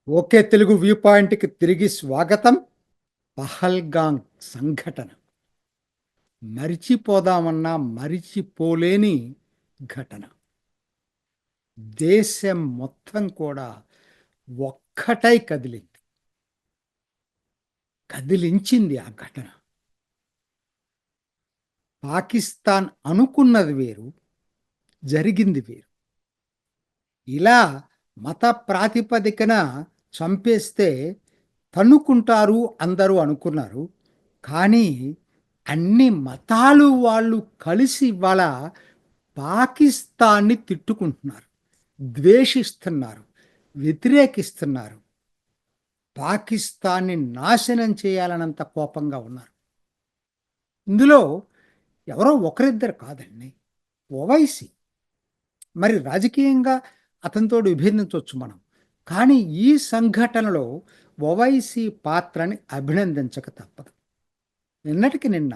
Okay Telugu view పాయింట్‌కి తిరిగి స్వాగతం. పహల్గాంగ్ సంఘటన. మరిచిపోదామన్నా మరిచిపోలేని ఘటన. దేశం మొత్తం కూడా ఒక్కటై కదిలింది. కదిలించింది ఆ ఘటన. పాకిస్తాన్ అనుకున్నది వేరు, జరిగింది వేరు. ఇలా మత ప్రాతిపదికన చంపేస్తే తన్నుకుంటారు అందరూ అనుకున్నారు. కానీ అన్ని మతాలు వాళ్ళు కలిసి ఇవాళ పాకిస్తాన్‌ని తిట్టుకుంటున్నారు. ద్వేషిస్తున్నారు. వ్యతిరేకిస్తున్నారు. పాకిస్తాన్‌ని నాశనం చేయాలనంత కోపంగా ఉన్నారు. ఇందులో ఎవరో ఒకరిద్దరు కాదండి. ఓవైసీ. మరి రాజకీయంగా అతనితోటి విభేదించొచ్చు మనం. కానీ ఈ సంఘటనలో ఓవైసీ పాత్రని అభినందించక తప్పదు. నిన్నటికి నిన్న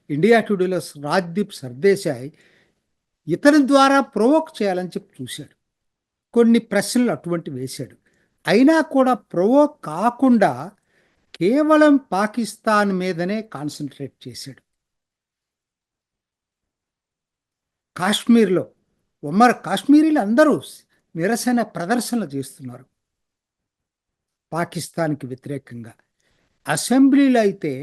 ఇండియా టుడేలో రాజ్‌దీప్ సర్దేశాయ్ ఇతని ద్వారా ప్రొవోక్ చేయాలని చెప్పి చూశాడు. కొన్ని ప్రశ్నలు అటువంటివి వేశాడు. అయినా కూడా ప్రొవోక్ కాకుండా కేవలం పాకిస్తాన్ మీదనే కాన్సంట్రేట్ చేశాడు. కాశ్మీర్‌లో కాశ్మీరీలు అందరూ నిరసన ప్రదర్శనలు చేస్తున్నారు పాకిస్తాన్‌కి వ్యతిరేకంగా. అసెంబ్లీలో అయితే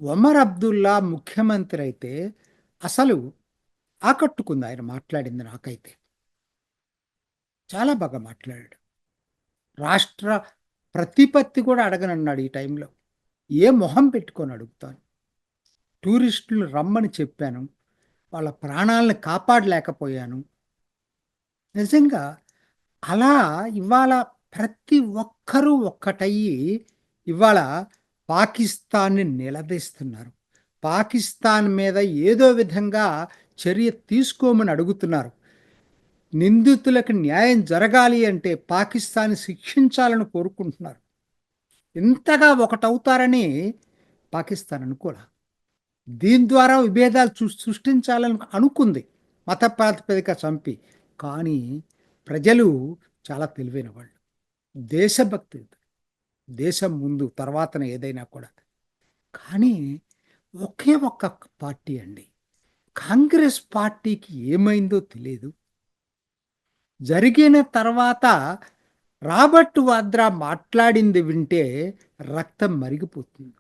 ఒమర్ అబ్దుల్లా ముఖ్యమంత్రి అయితే అసలు ఆకట్టుకుంది ఆయన మాట్లాడింది నాకైతే. చాలా బాగా మాట్లాడాడు. రాష్ట్ర ప్రతిపత్తి కూడా అడగనన్నాడు ఈ టైంలో. ఏ మొహం పెట్టుకొని అడుగుతాను. టూరిస్టులు రమ్మని చెప్పాను. వాళ్ళ ప్రాణాలను కాపాడలేకపోయాను. నిజంగా అలా ఇవాళ ప్రతి ఒక్కరూ ఒక్కటయ్యి ఇవాళ పాకిస్తాన్‌ని నిలదీస్తున్నారు. పాకిస్తాన్ మీద ఏదో విధంగా చర్య తీసుకోమని అడుగుతున్నారు. నిందితులకు న్యాయం జరగాలి అంటే పాకిస్తాన్ శిక్షించాలని కోరుకుంటున్నారు. ఇంతగా ఒకటవుతారని పాకిస్తాన్ అనుకోలా. దీని ద్వారా విభేదాలు సృష్టించాలని అనుకుంది. మత ప్రాతిపదిక చంపి. కానీ ప్రజలు చాలా తెలివైన వాళ్ళు. దేశభక్తి. దేశం ముందు తర్వాతన ఏదైనా కూడా. కానీ ఒకే ఒక్క పార్టీ అండి. కాంగ్రెస్ పార్టీకి ఏమైందో తెలీదు. జరిగిన తర్వాత రాబర్ట్ వాద్రా మాట్లాడింది వింటే రక్తం మరిగిపోతుంది.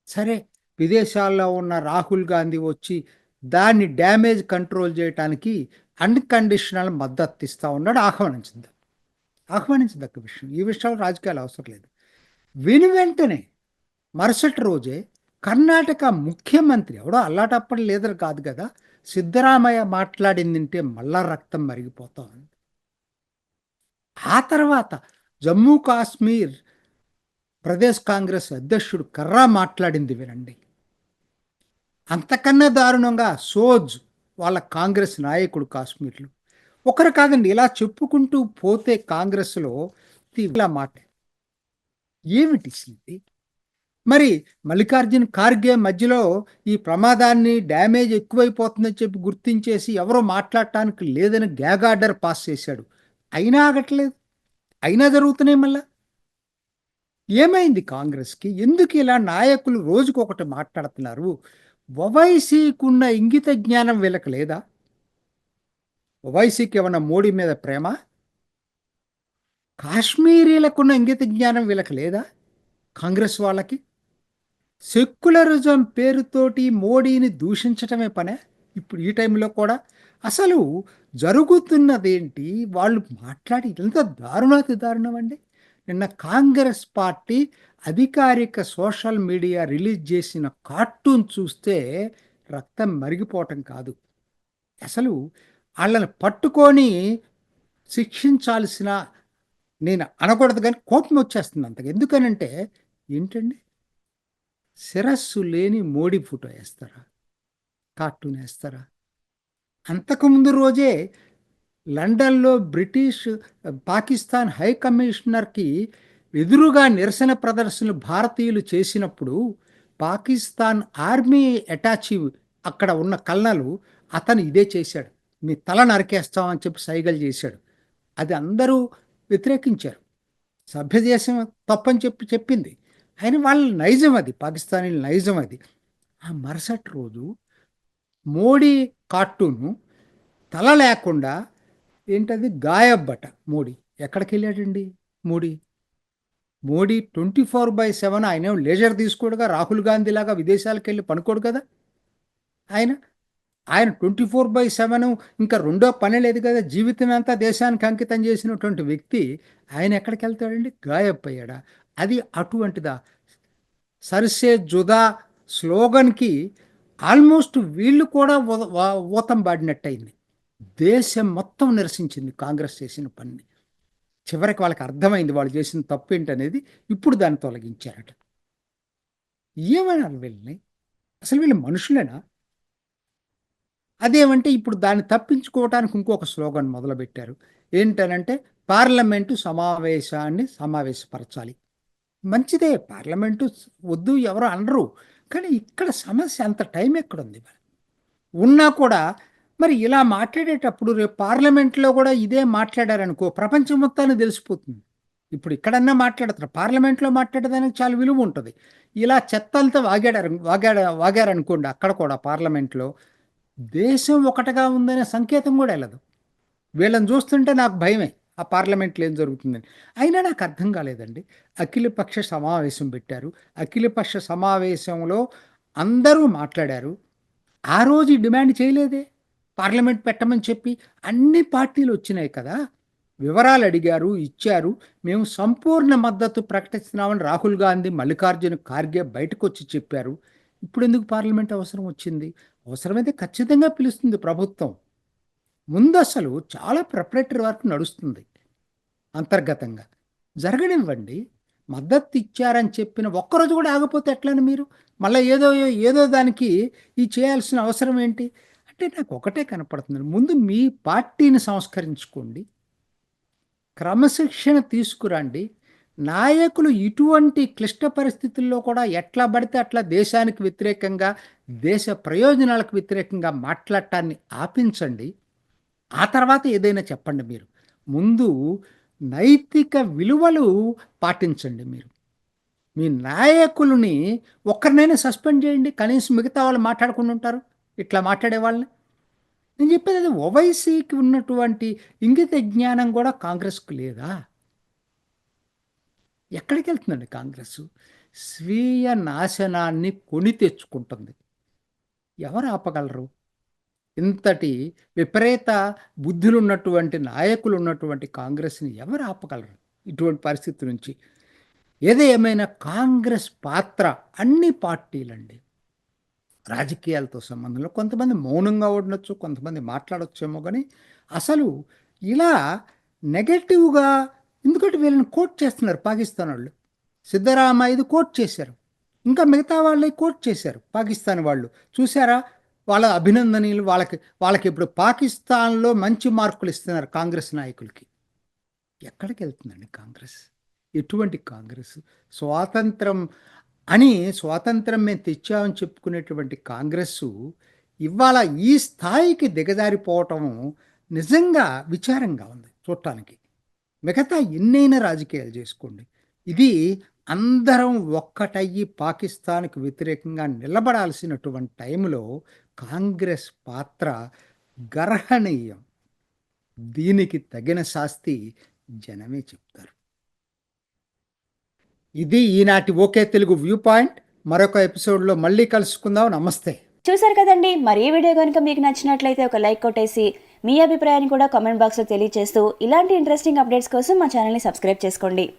సరే, విదేశాల్లో ఉన్న రాహుల్ గాంధీ వచ్చి దాన్ని డ్యామేజ్ కంట్రోల్ చేయటానికి అన్‌కండిషనల్ మద్దతిస్తా ఉన్నాడు. ఆహ్వానించదగ్గ విషయం. ఈ విషయంలో రాజకీయాలు అవసరం లేదు. వెంటనే మరుసటి రోజే కర్ణాటక ముఖ్యమంత్రి ఎవడో అల్లాటప్పటి లీడర్ కాదు కదా! సిద్ధరామయ్య మాట్లాడిందింటే మళ్ళా రక్తం మరిగిపోతా ఉంది. ఆ తర్వాత జమ్మూ కాశ్మీర్ ప్రదేశ్ కాంగ్రెస్ అధ్యక్షుడు కర్రా మాట్లాడింది వినండి. అంతకన్నా దారుణంగా సోజ్ వాళ్ళ కాంగ్రెస్ నాయకుడు కాశ్మీర్‌లో. ఒకరు కాదండి ఇలా చెప్పుకుంటూ పోతే కాంగ్రెస్‌లో ఇలా మాట. ఏమిటి ఇది? మరి మల్లికార్జున్ ఖార్గే మధ్యలో ఈ ప్రమాదాన్ని డ్యామేజ్ ఎక్కువైపోతుందని చెప్పి గుర్తించేసి ఎవరో మాట్లాడటానికి లేదని గ్యాగ్ ఆర్డర్ పాస్ చేశాడు. అయినా ఆగట్లేదు. అయినా జరుగుతున్నాయి మళ్ళా. ఏమైంది కాంగ్రెస్‌కి? ఎందుకు ఇలా నాయకులు రోజుకొకటి మాట్లాడుతున్నారు? ఓవైసీకున్న ఇంగిత జ్ఞానం వీళ్ళకి లేదా? ఓవైసీకి ఏమన్నా మోడీ మీద ప్రేమ? కాశ్మీరీలకున్న ఇంగిత జ్ఞానం వీళ్ళకి లేదా? కాంగ్రెస్ వాళ్ళకి? సెక్యులరిజం పేరుతోటి మోడీని దూషించటమే పనా? ఇప్పుడు ఈ టైంలో కూడా? అసలు జరుగుతున్నదేంటి? వాళ్ళు మాట్లాడి ఎంత దారుణాతి దారుణమండి. నిన్న కాంగ్రెస్ పార్టీ అధికారిక సోషల్ మీడియా రిలీజ్ చేసిన కార్టూన్ చూస్తే రక్తం మరిగిపోవటం కాదు. అసలు ఆళ్ళని పట్టుకొని శిక్షించాల్సిన నేను అనకూడదు గానీ కోపమొచ్చేస్తుంది అంతగా. ఎందుకనంటే ఏంటండి? శిరస్సు లేని మోడీ ఫోటో ఏస్తారా? కార్టూన్ ఏస్తారా? అంతకుముందు రోజే లండన్‌లో బ్రిటిష్ పాకిస్తాన్ హై కమిషనర్‌కి ఎదురుగా నిరసన ప్రదర్శనలు భారతీయులు చేసినప్పుడు, పాకిస్తాన్ ఆర్మీ అటాచీ అక్కడ ఉన్న కల్నలు అతను ఇదే చేశాడు. "మీ తల నరికేస్తాం" అని చెప్పి సైగలు చేశాడు. అది అందరూ వ్యతిరేకించారు. సభ్యదేశం తప్పని చెప్పింది. అయినా వాళ్ళ నైజం అది, పాకిస్తానీల నైజం అది. ఆ మరుసటి రోజు మోడీ కార్టూను తల లేకుండా ఏంటది గాయబ్బట మోడీ. ఎక్కడికెళ్ళాడండి మోడీ? మోడీ 24/7 ఆయనేం లేజర్ తీసుకోడుగా, రాహుల్ గాంధీ లాగా విదేశాలకెళ్ళి పనుకోడు కదా ఆయన. ఆయన 24/7 ఇంకా రెండో పని లేదు కదా, జీవితం అంతా దేశానికి అంకితం చేసినటువంటి వ్యక్తి ఆయన ఎక్కడికి వెళ్తాడండి? గాయబయ్యాడా? అది అటువంటిదా? సర్సే జుదా స్లోగన్కి ఆల్మోస్ట్ వీళ్ళు కూడా ఊతం పాడినట్టయింది. దేశం మొత్తం నిరసించింది కాంగ్రెస్ చేసిన పనిని. చివరికి వాళ్ళకి అర్థమైంది వాళ్ళు చేసిన తప్పు ఏంటనేది. ఇప్పుడు దాన్ని తొలగించారట. ఏమన్నారు వీళ్ళని? అసలు వీళ్ళు మనుషులేనా? అదేమంటే ఇప్పుడు దాన్ని తప్పించుకోవటానికి ఇంకొక స్లోగన్ మొదలుపెట్టారు. ఏంటనంటే పార్లమెంటు సమావేశపరచాలి. మంచిదే, పార్లమెంటు వద్దు ఎవరు అనరు. కానీ ఇక్కడ సమస్య అంత టైం ఎక్కడుంది? ఉన్నా కూడా మరి ఇలా మాట్లాడేటప్పుడు రేపు పార్లమెంట్లో కూడా ఇదే మాట్లాడారనుకో ప్రపంచం మొత్తాన్ని తెలిసిపోతుంది. ఇప్పుడు ఇక్కడన్నా మాట్లాడతారు, పార్లమెంట్లో మాట్లాడేదానికి చాలా విలువ ఉంటుంది. ఇలా చెత్తంతా వాగారనుకోండి అక్కడ కూడా పార్లమెంట్లో, దేశం ఒకటిగా ఉందనే సంకేతం కూడా వెళ్ళదు. వీళ్ళని చూస్తుంటే నాకు భయమే ఆ పార్లమెంట్లో ఏం జరుగుతుందని. అయినా నాకు అర్థం కాలేదండి. అఖిలపక్ష సమావేశం పెట్టారు. అఖిలపక్ష సమావేశంలో అందరూ మాట్లాడారు. ఆ రోజు డిమాండ్ చేయలేదే పార్లమెంట్ పెట్టమని చెప్పి. అన్ని పార్టీలు వచ్చినాయి కదా, వివరాలు అడిగారు, ఇచ్చారు. మేము సంపూర్ణ మద్దతు ప్రకటిస్తున్నామని రాహుల్ గాంధీ, మల్లికార్జున ఖార్గే బయటకు వచ్చి చెప్పారు. ఇప్పుడు ఎందుకు పార్లమెంట్ అవసరం వచ్చింది? అవసరమైతే ఖచ్చితంగా పిలుస్తుంది ప్రభుత్వం. ముందు అసలు చాలా ప్రిపరేటరీ వర్క్ నడుస్తుంది అంతర్గతంగా. జరగనివ్వండి. మద్దతు ఇచ్చారని చెప్పిన ఒక్కరోజు కూడా ఆగపోతే ఎట్లని మీరు? మళ్ళీ ఏదో ఏదో దానికి ఈ చేయాల్సిన అవసరం ఏంటి? అంటే నాకు ఒకటే కనపడుతుంది. ముందు మీ పార్టీని సంస్కరించుకోండి, క్రమశిక్షణ తీసుకురండి. నాయకులు ఇటువంటి క్లిష్ట పరిస్థితుల్లో కూడా ఎట్లా పడితే అట్లా దేశానికి వ్యతిరేకంగా, దేశ ప్రయోజనాలకు వ్యతిరేకంగా మాట్లాడటాన్ని ఆపించండి. ఆ తర్వాత ఏదైనా చెప్పండి మీరు. ముందు నైతిక విలువలు పాటించండి మీరు. మీ నాయకులని ఒక్కరినైనా సస్పెండ్ చేయండి. కనీసం మిగతా వాళ్ళు మాట్లాడకుండా ఉంటారు ఇట్లా మాట్లాడే వాళ్ళని. నేను చెప్పేది అది, ఓవైసీకి ఉన్నటువంటి ఇంగిత జ్ఞానం కూడా కాంగ్రెస్కు లేదా? ఎక్కడికి వెళ్తుందండి కాంగ్రెస్? స్వీయ నాశనాన్ని కొని తెచ్చుకుంటుంది. ఎవరు ఆపగలరు? ఇంతటి విపరీత బుద్ధులు ఉన్నటువంటి నాయకులు ఉన్నటువంటి కాంగ్రెస్ని ఎవరు ఆపగలరు ఇటువంటి పరిస్థితి నుంచి? ఏమైనా కాంగ్రెస్ పాత్ర అన్ని పార్టీలండి, రాజకీయాలతో సంబంధంలో కొంతమంది మౌనంగా ఉండొచ్చు, కొంతమంది మాట్లాడొచ్చేమో, కానీ అసలు ఇలా నెగటివ్గా, ఎందుకంటే వీళ్ళని కోట్ చేస్తున్నారు పాకిస్తాన్ వాళ్ళు. సిద్ధరామయ్యది కోట్ చేశారు, ఇంకా మిగతా వాళ్ళని కోట్ చేశారు పాకిస్తాన్ వాళ్ళు. చూసారా వాళ్ళ అభినందనీయులు? వాళ్ళకి ఇప్పుడు పాకిస్తాన్లో మంచి మార్కులు ఇస్తున్నారు కాంగ్రెస్ నాయకులకి. ఎక్కడికి వెళ్తుందండి కాంగ్రెస్? ఎటువంటి కాంగ్రెస్? స్వాతంత్రం స్వాతంత్రం మేము తెచ్చామని చెప్పుకునేటువంటి కాంగ్రెస్సు ఇవాళ ఈ స్థాయికి దిగజారిపోవటం నిజంగా విచారంగా ఉంది చూడటానికి. మిగతా ఎన్నైనా రాజకీయాలు చేసుకోండి, ఇది అందరం ఒక్కటయ్యి పాకిస్తాన్కు వ్యతిరేకంగా నిలబడాల్సినటువంటి టైంలో కాంగ్రెస్ పాత్ర గర్హనీయం. దీనికి తగిన శాస్తి జనమే చెప్తారు. ఇది ఈనాటి ఓకే తెలుగు వ్యూ పాయింట్. మరొక ఎపిసోడ్లో మళ్ళీ కలుసుకుందాం. నమస్తే. చూసారు కదండి, మరి ఈ వీడియో కనుక మీకు నచ్చినట్లయితే ఒక లైక్ కొట్టేసి మీ అభిప్రాయాన్ని కూడా కామెంట్ బాక్స్లో తెలియజేస్తూ ఇలాంటి ఇంట్రెస్టింగ్ అప్డేట్స్ కోసం మా ఛానల్ని సబ్స్క్రైబ్ చేసుకోండి.